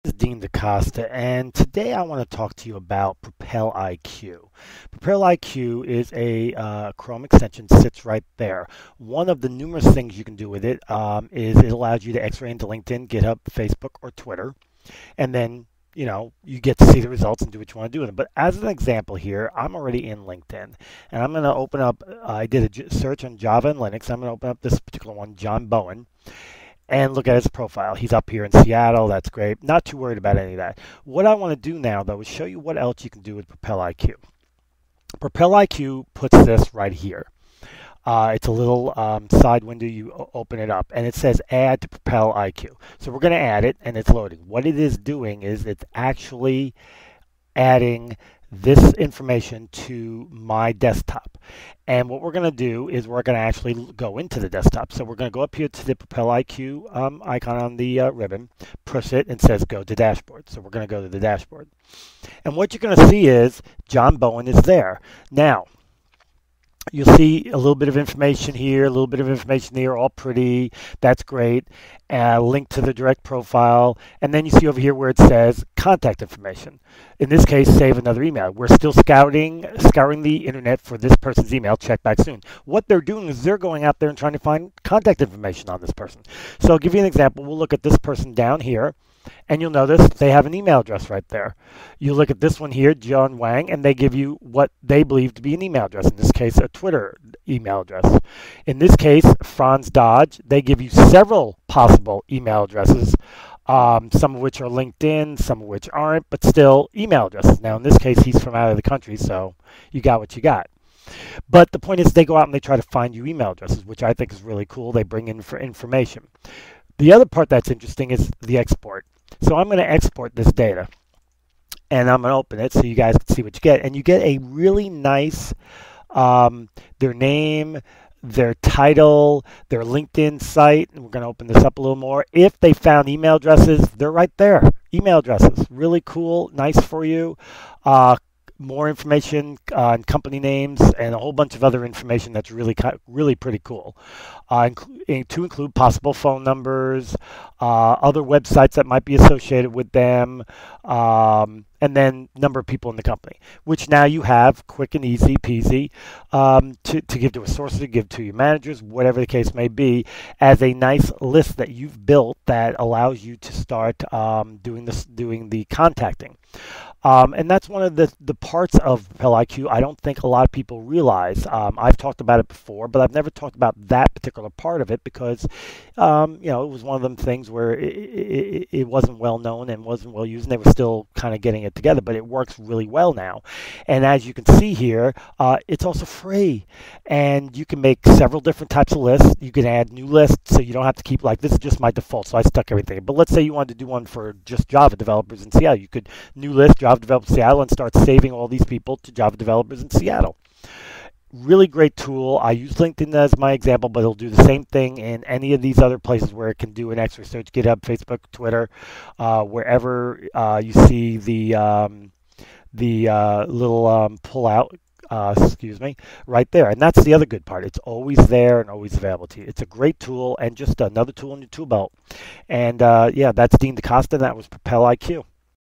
This is Dean DaCosta, and today I want to talk to you about PropelIQ. PropelIQ is a Chrome extension, sits right there. One of the numerous things you can do with it is it allows you to X-ray into LinkedIn, GitHub, Facebook, or Twitter, and then you get to see the results and do what you want to do with them. But as an example here, I'm already in LinkedIn, and I'm going to open up. I did a search on Java and Linux. I'm going to open up this particular one, John Bowen, and look at his profile. He's up here in Seattle. That's great. Not too worried about any of that. What I want to do now, though, is show you what else you can do with PropelIQ. PropelIQ puts this right here. It's a little side window. You open it up, and it says Add to PropelIQ. So we're going to add it, and it's loading. What it is doing is it's actually adding this information to my desktop. And what we're going to do is we're going to actually go into the desktop. So we're going to go up here to the PropelIQ icon on the ribbon, push it, and it says go to dashboard. So we're going to go to the dashboard. And what you're going to see is John Bowen is there. Now, you'll see a little bit of information here, a little bit of information there, all pretty. That's great. Link to the direct profile. And then you see over here where it says contact information. In this case, save another email. We're still scouring the internet for this person's email. Check back soon. What they're doing is they're going out there and trying to find contact information on this person. So I'll give you an example. We'll look at this person down here, and you'll notice they have an email address right there. You look at this one here, John Wang, and they give you what they believe to be an email address. In this case, a Twitter email address. In this case, Franz Dodge, they give you several possible email addresses, some of which are LinkedIn, some of which aren't, but still email addresses. Now, in this case, he's from out of the country, so you got what you got. But the point is they go out and they try to find you email addresses, which I think is really cool. They bring in for information. The other part that's interesting is the export. So I'm going to export this data, and I'm going to open it so you guys can see what you get. And you get a really nice, their name, their title, their LinkedIn site. And we're going to open this up a little more. If they found email addresses, they're right there. Email addresses, really cool, nice for you. More information on company names and a whole bunch of other information that's really pretty cool. To include possible phone numbers, other websites that might be associated with them, and then number of people in the company, which now you have quick and easy peasy to give to a source, to give to your managers, whatever the case may be, as a nice list that you've built that allows you to start doing the contacting. And that's one of the parts of PropelIQ I don't think a lot of people realize. I've talked about it before, but I've never talked about that particular part of it because, it was one of them things where it wasn't well known and wasn't well used, and they were still kind of getting it together, but it works really well now. And as you can see here, it's also free, and you can make several different types of lists. You can add new lists, so you don't have to keep, like, this is just my default, so I stuck everything. But let's say you wanted to do one for just Java developers in Seattle. You could new list Java developers in Seattle and start saving all these people to Java developers in Seattle. Really great tool. I use LinkedIn as my example, but it'll do the same thing in any of these other places where it can do an X-ray search, GitHub, Facebook, Twitter, wherever you see the little pull out, right there. And that's the other good part. It's always there and always available to you. It's a great tool and just another tool in your tool belt. And yeah, that's Dean DaCosta. That was PropelIQ.